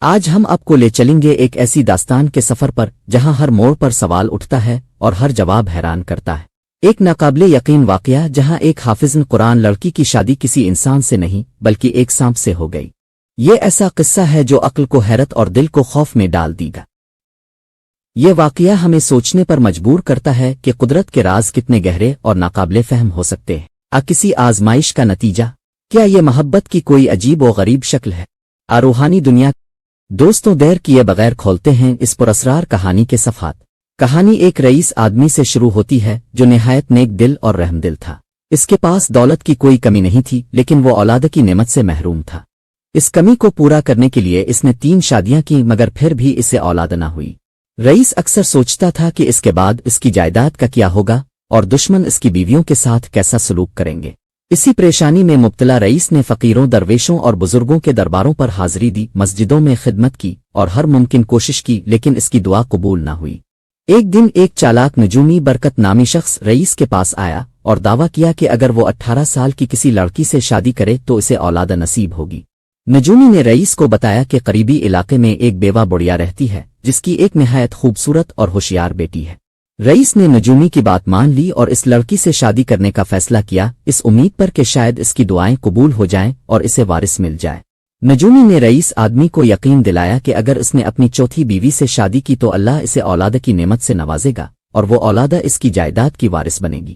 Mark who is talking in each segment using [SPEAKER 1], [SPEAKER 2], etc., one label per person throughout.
[SPEAKER 1] آج ہم آپ کو لے چلیں گے ایک ایسی داستان کے سفر پر جہاں ہر موڑ پر سوال اٹھتا ہے اور ہر جواب حیران کرتا ہے۔ ایک ناقابل یقین واقعہ جہاں ایک حافظ قرآن لڑکی کی شادی کسی انسان سے نہیں بلکہ ایک سانپ سے ہو گئی۔ یہ ایسا قصہ ہے جو عقل کو حیرت اور دل کو خوف میں ڈال دے گا۔ یہ واقعہ ہمیں سوچنے پر مجبور کرتا ہے کہ قدرت کے راز کتنے گہرے اور ناقابل فہم ہو سکتے ہیں۔ کسی آزمائش کا نتیجہ؟ کیا یہ محبت کی کوئی عجیب و غریب شکل ہے؟ روحانی دنیا؟ دوستوں، دیر کیے بغیر کھولتے ہیں اس پراسرار کہانی کے صفحات۔ کہانی ایک رئیس آدمی سے شروع ہوتی ہے جو نہایت نیک دل اور رحم دل تھا۔ اس کے پاس دولت کی کوئی کمی نہیں تھی، لیکن وہ اولاد کی نعمت سے محروم تھا۔ اس کمی کو پورا کرنے کے لیے اس نے 3 شادیاں کی، مگر پھر بھی اسے اولاد نہ ہوئی۔ رئیس اکثر سوچتا تھا کہ اس کے بعد اس کی جائیداد کا کیا ہوگا اور دشمن اس کی بیویوں کے ساتھ کیسا سلوک کریں گے۔ اسی پریشانی میں مبتلا رئیس نے فقیروں، درویشوں اور بزرگوں کے درباروں پر حاضری دی، مسجدوں میں خدمت کی اور ہر ممکن کوشش کی، لیکن اس کی دعا قبول نہ ہوئی۔ ایک دن ایک چالاک نجومی برکت نامی شخص رئیس کے پاس آیا اور دعویٰ کیا کہ اگر وہ 18 سال کی کسی لڑکی سے شادی کرے تو اسے اولاد نصیب ہوگی۔ نجومی نے رئیس کو بتایا کہ قریبی علاقے میں ایک بیوہ بڑھیا رہتی ہے جس کی ایک نہایت خوبصورت اور ہوشیار بیٹی ہے۔ رئیس نے نجومی کی بات مان لی اور اس لڑکی سے شادی کرنے کا فیصلہ کیا، اس امید پر کہ شاید اس کی دعائیں قبول ہو جائیں اور اسے وارث مل جائے۔ نجومی نے رئیس آدمی کو یقین دلایا کہ اگر اس نے اپنی چوتھی بیوی سے شادی کی تو اللہ اسے اولاد کی نعمت سے نوازے گا اور وہ اولاد اس کی جائیداد کی وارث بنے گی۔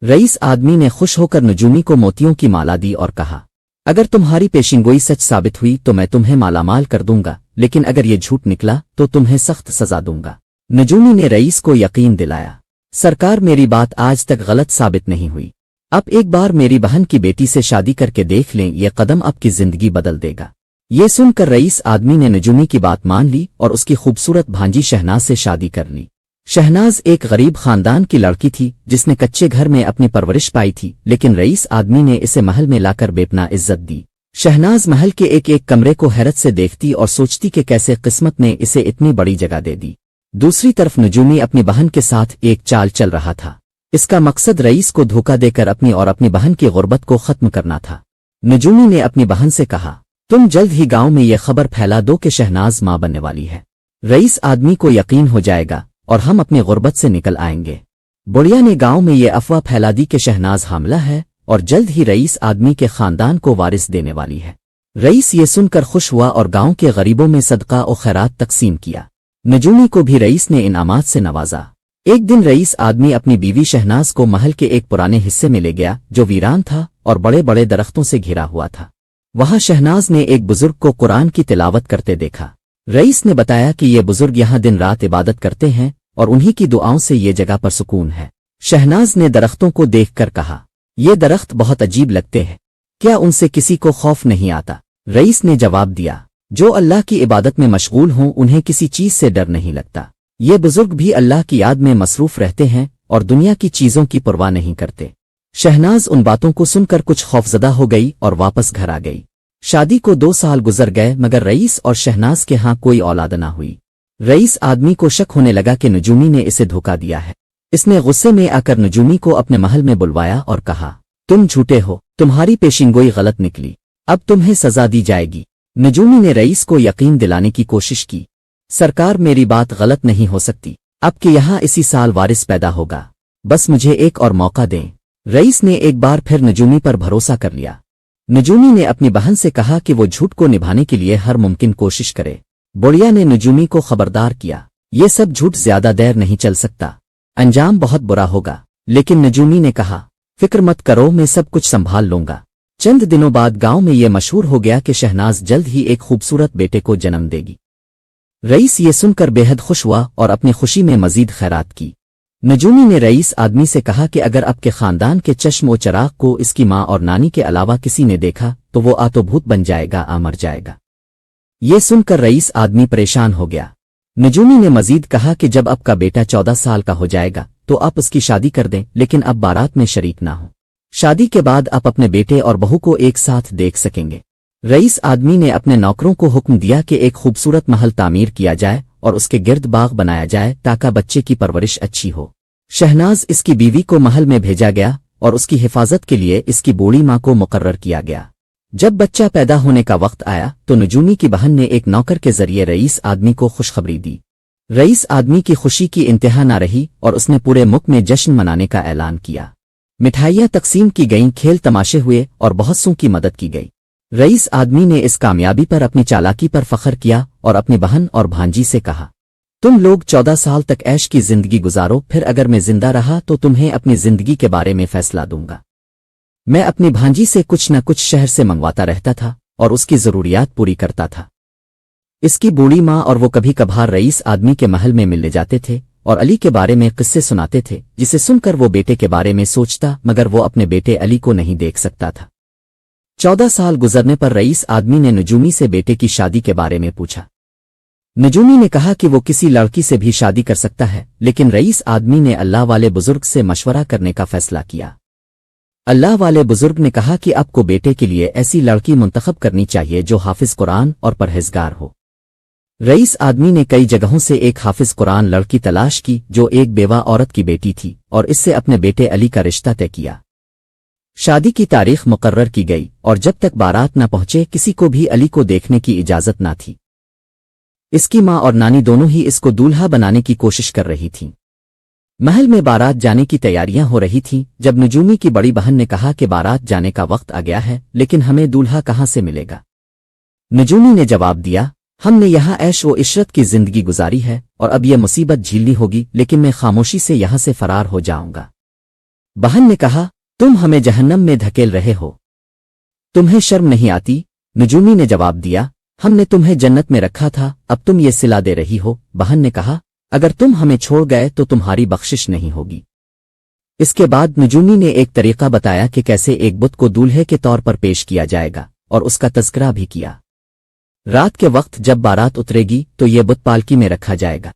[SPEAKER 1] رئیس آدمی نے خوش ہو کر نجومی کو موتیوں کی مالا دی اور کہا، اگر تمہاری پیشنگوئی سچ ثابت ہوئی تو میں تمہیں مالا مال کر دوں گا، لیکن اگر یہ جھوٹ نکلا تو تمہیں سخت سزا دوں گا۔ نجومی نے رئیس کو یقین دلایا، سرکار میری بات آج تک غلط ثابت نہیں ہوئی، اب ایک بار میری بہن کی بیٹی سے شادی کر کے دیکھ لیں، یہ قدم آپ کی زندگی بدل دے گا۔ یہ سن کر رئیس آدمی نے نجومی کی بات مان لی اور اس کی خوبصورت بھانجی شہناز سے شادی کر لی۔ شہناز ایک غریب خاندان کی لڑکی تھی جس نے کچے گھر میں اپنی پرورش پائی تھی، لیکن رئیس آدمی نے اسے محل میں لا کر بے پناہ عزت دی۔ شہناز محل کے ایک ایک کمرے کو حیرت سے دیکھتی اور سوچتی کہ کیسے قسمت نے اسے اتنی بڑی جگہ دے دی۔ دوسری طرف نجومی اپنی بہن کے ساتھ ایک چال چل رہا تھا۔ اس کا مقصد رئیس کو دھوکہ دے کر اپنی اور اپنی بہن کی غربت کو ختم کرنا تھا۔ نجومی نے اپنی بہن سے کہا، تم جلد ہی گاؤں میں یہ خبر پھیلا دو کہ شہناز ماں بننے والی ہے، رئیس آدمی کو یقین ہو جائے گا اور ہم اپنی غربت سے نکل آئیں گے۔ بڑھیا نے گاؤں میں یہ افواہ پھیلا دی کہ شہناز حاملہ ہے اور جلد ہی رئیس آدمی کے خاندان کو وارث دینے والی ہے۔ رئیس یہ سن کر خوش ہوا اور گاؤں کے غریبوں میں صدقہ و خیرات تقسیم کیا۔ نجومی کو بھی رئیس نے انعامات سے نوازا۔ ایک دن رئیس آدمی اپنی بیوی شہناز کو محل کے ایک پرانے حصے میں لے گیا جو ویران تھا اور بڑے بڑے درختوں سے گھرا ہوا تھا۔ وہاں شہناز نے ایک بزرگ کو قرآن کی تلاوت کرتے دیکھا۔ رئیس نے بتایا کہ یہ بزرگ یہاں دن رات عبادت کرتے ہیں اور انہی کی دعاؤں سے یہ جگہ پر سکون ہے۔ شہناز نے درختوں کو دیکھ کر کہا، یہ درخت بہت عجیب لگتے ہیں، کیا ان سے کسی کو خوف نہیں آتا؟ رئیس نے جواب دیا، جو اللہ کی عبادت میں مشغول ہوں انہیں کسی چیز سے ڈر نہیں لگتا۔ یہ بزرگ بھی اللہ کی یاد میں مصروف رہتے ہیں اور دنیا کی چیزوں کی پرواہ نہیں کرتے۔ شہناز ان باتوں کو سن کر کچھ خوفزدہ ہو گئی اور واپس گھر آ گئی۔ شادی کو 2 سال گزر گئے مگر رئیس اور شہناز کے ہاں کوئی اولاد نہ ہوئی۔ رئیس آدمی کو شک ہونے لگا کہ نجومی نے اسے دھوکہ دیا ہے۔ اس نے غصے میں آ کر نجومی کو اپنے محل میں بلوایا اور کہا، تم جھوٹے ہو، تمہاری پیشنگوئی غلط نکلی، اب تمہیں سزا دی جائے گی۔ نجومی نے رئیس کو یقین دلانے کی کوشش کی، سرکار میری بات غلط نہیں ہو سکتی، اب کہ یہاں اسی سال وارث پیدا ہوگا، بس مجھے ایک اور موقع دیں۔ رئیس نے ایک بار پھر نجومی پر بھروسہ کر لیا۔ نجومی نے اپنی بہن سے کہا کہ وہ جھوٹ کو نبھانے کے لیے ہر ممکن کوشش کرے۔ بڑھیا نے نجومی کو خبردار کیا، یہ سب جھوٹ زیادہ دیر نہیں چل سکتا، انجام بہت برا ہوگا۔ لیکن نجومی نے کہا، فکر مت کرو، میں سب کچھ سنبھال لوں گا۔ چند دنوں بعد گاؤں میں یہ مشہور ہو گیا کہ شہناز جلد ہی ایک خوبصورت بیٹے کو جنم دے گی۔ رئیس یہ سن کر بے حد خوش ہوا اور اپنی خوشی میں مزید خیرات کی۔ نجومی نے رئیس آدمی سے کہا کہ اگر آپ کے خاندان کے چشم و چراغ کو اس کی ماں اور نانی کے علاوہ کسی نے دیکھا تو وہ آتو بھوت بن جائے گا، مر جائے گا۔ یہ سن کر رئیس آدمی پریشان ہو گیا۔ نجومی نے مزید کہا کہ جب آپ کا بیٹا 14 سال کا ہو جائے گا تو آپ اس کی شادی کر دیں، لیکن اب بارات میں شریک نہ ہوں۔ شادی کے بعد آپ اپنے بیٹے اور بہو کو ایک ساتھ دیکھ سکیں گے۔ رئیس آدمی نے اپنے نوکروں کو حکم دیا کہ ایک خوبصورت محل تعمیر کیا جائے اور اس کے گرد باغ بنایا جائے تاکہ بچے کی پرورش اچھی ہو۔ شہناز اس کی بیوی کو محل میں بھیجا گیا اور اس کی حفاظت کے لیے اس کی بوڑھی ماں کو مقرر کیا گیا۔ جب بچہ پیدا ہونے کا وقت آیا تو نجومی کی بہن نے ایک نوکر کے ذریعے رئیس آدمی کو خوشخبری دی۔ رئیس آدمی کی خوشی کی انتہا نہ رہی اور اس نے پورے ملک میں جشن منانے کا اعلان کیا۔ مٹھائیاں تقسیم کی گئیں، کھیل تماشے ہوئے اور بہت سوں کی مدد کی گئی۔ رئیس آدمی نے اس کامیابی پر اپنی چالاکی پر فخر کیا اور اپنی بہن اور بھانجی سے کہا، تم لوگ 14 سال تک عیش کی زندگی گزارو، پھر اگر میں زندہ رہا تو تمہیں اپنی زندگی کے بارے میں فیصلہ دوں گا۔ میں اپنی بھانجی سے کچھ نہ کچھ شہر سے منگواتا رہتا تھا اور اس کی ضروریات پوری کرتا تھا۔ اس کی بوڑھی ماں اور وہ کبھی کبھار رئیس آدمی کے محل میں ملنے جاتے تھے اور علی کے بارے میں قصے سناتے تھے، جسے سن کر وہ بیٹے کے بارے میں سوچتا، مگر وہ اپنے بیٹے علی کو نہیں دیکھ سکتا تھا۔ 14 سال گزرنے پر رئیس آدمی نے نجومی سے بیٹے کی شادی کے بارے میں پوچھا۔ نجومی نے کہا کہ وہ کسی لڑکی سے بھی شادی کر سکتا ہے، لیکن رئیس آدمی نے اللہ والے بزرگ سے مشورہ کرنے کا فیصلہ کیا۔ اللہ والے بزرگ نے کہا کہ آپ کو بیٹے کے لیے ایسی لڑکی منتخب کرنی چاہیے جو حافظ قرآن اور پرہیزگار ہو۔ رئیس آدمی نے کئی جگہوں سے ایک حافظ قرآن لڑکی تلاش کی جو ایک بیوہ عورت کی بیٹی تھی اور اس سے اپنے بیٹے علی کا رشتہ طے کیا۔ شادی کی تاریخ مقرر کی گئی اور جب تک بارات نہ پہنچے کسی کو بھی علی کو دیکھنے کی اجازت نہ تھی۔ اس کی ماں اور نانی دونوں ہی اس کو دولہا بنانے کی کوشش کر رہی تھیں۔ محل میں بارات جانے کی تیاریاں ہو رہی تھیں جب نجومی کی بڑی بہن نے کہا کہ بارات جانے کا وقت آ گیا ہے، لیکن ہمیں دولہا کہاں سے ملے گا؟ نجومی نے جواب دیا، ہم نے یہاں عیش و عشرت کی زندگی گزاری ہے اور اب یہ مصیبت جھیلنی ہوگی، لیکن میں خاموشی سے یہاں سے فرار ہو جاؤں گا۔ بہن نے کہا، تم ہمیں جہنم میں دھکیل رہے ہو، تمہیں شرم نہیں آتی؟ نجومی نے جواب دیا، ہم نے تمہیں جنت میں رکھا تھا، اب تم یہ صلا دے رہی ہو۔ بہن نے کہا، اگر تم ہمیں چھوڑ گئے تو تمہاری بخشش نہیں ہوگی۔ اس کے بعد نجومی نے ایک طریقہ بتایا کہ کیسے ایک بت کو دولہے کے طور پر پیش کیا جائے گا اور اس کا تذکرہ بھی کیا۔ رات کے وقت جب بارات اترے گی تو یہ بت پالکی میں رکھا جائے گا۔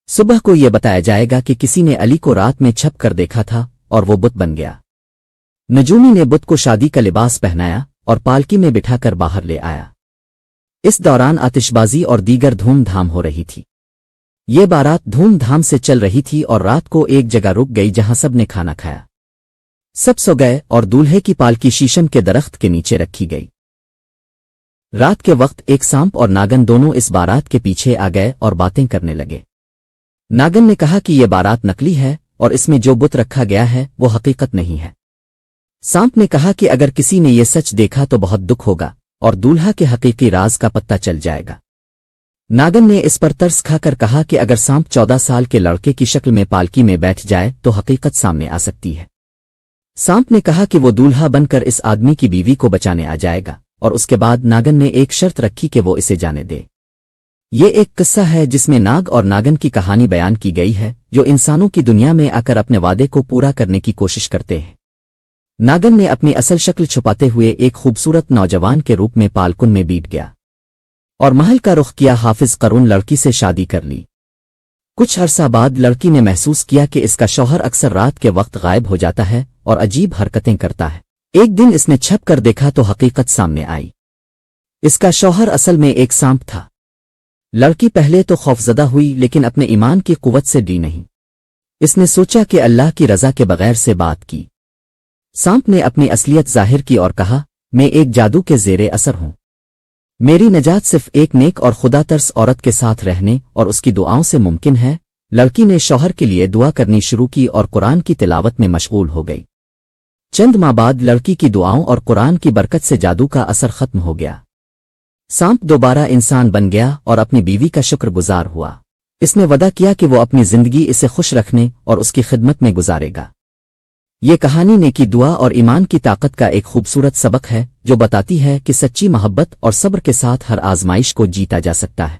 [SPEAKER 1] صبح کو یہ بتایا جائے گا کہ کسی نے علی کو رات میں چھپ کر دیکھا تھا اور وہ بت بن گیا۔ نجومی نے بت کو شادی کا لباس پہنایا اور پالکی میں بٹھا کر باہر لے آیا۔ اس دوران آتش بازی اور دیگر دھوم دھام ہو رہی تھی۔ یہ بارات دھوم دھام سے چل رہی تھی اور رات کو ایک جگہ رک گئی جہاں سب نے کھانا کھایا۔ سب سو گئے اور دولہے کی پالکی شیشم کے درخت کے نیچے رکھی گئی۔ رات کے وقت ایک سانپ اور ناگن دونوں اس بارات کے پیچھے آ گئے اور باتیں کرنے لگے۔ ناگن نے کہا کہ یہ بارات نقلی ہے اور اس میں جو بت رکھا گیا ہے وہ حقیقت نہیں ہے۔ سانپ نے کہا کہ اگر کسی نے یہ سچ دیکھا تو بہت دکھ ہوگا اور دولہا کے حقیقی راز کا پتہ چل جائے گا۔ ناگن نے اس پر ترس کھا کر کہا کہ اگر سانپ 14 سال کے لڑکے کی شکل میں پالکی میں بیٹھ جائے تو حقیقت سامنے آ سکتی ہے۔ سانپ نے کہا کہ وہ دولہا بن کر اس آدمی کی بیوی کو بچانے آ جائے گا، اور اس کے بعد ناگن نے ایک شرط رکھی کہ وہ اسے جانے دے۔ یہ ایک قصہ ہے جس میں ناگ اور ناگن کی کہانی بیان کی گئی ہے جو انسانوں کی دنیا میں آ کر اپنے وعدے کو پورا کرنے کی کوشش کرتے ہیں۔ ناگن نے اپنی اصل شکل چھپاتے ہوئے ایک خوبصورت نوجوان کے روپ میں پالکن میں بیٹھ گیا اور محل کا رخ کیا۔ حافظ قرون لڑکی سے شادی کر لی۔ کچھ عرصہ بعد لڑکی نے محسوس کیا کہ اس کا شوہر اکثر رات کے وقت غائب ہو جاتا ہے اور عجیب حرکتیں کرتا ہے۔ ایک دن اس نے چھپ کر دیکھا تو حقیقت سامنے آئی۔ اس کا شوہر اصل میں ایک سانپ تھا۔ لڑکی پہلے تو خوفزدہ ہوئی لیکن اپنے ایمان کی قوت سے ڈری نہیں۔ اس نے سوچا کہ اللہ کی رضا کے بغیر سے بات کی۔ سانپ نے اپنی اصلیت ظاہر کی اور کہا، میں ایک جادو کے زیر اثر ہوں۔ میری نجات صرف ایک نیک اور خدا ترس عورت کے ساتھ رہنے اور اس کی دعاؤں سے ممکن ہے۔ لڑکی نے شوہر کے لیے دعا کرنی شروع کی اور قرآن کی تلاوت میں مشغول ہو گئی۔ چند ماہ بعد لڑکی کی دعاؤں اور قرآن کی برکت سے جادو کا اثر ختم ہو گیا۔ سانپ دوبارہ انسان بن گیا اور اپنی بیوی کا شکر گزار ہوا۔ اس نے وعدہ کیا کہ وہ اپنی زندگی اسے خوش رکھنے اور اس کی خدمت میں گزارے گا۔ یہ کہانی نیکی، دعا اور ایمان کی طاقت کا ایک خوبصورت سبق ہے جو بتاتی ہے کہ سچی محبت اور صبر کے ساتھ ہر آزمائش کو جیتا جا سکتا ہے۔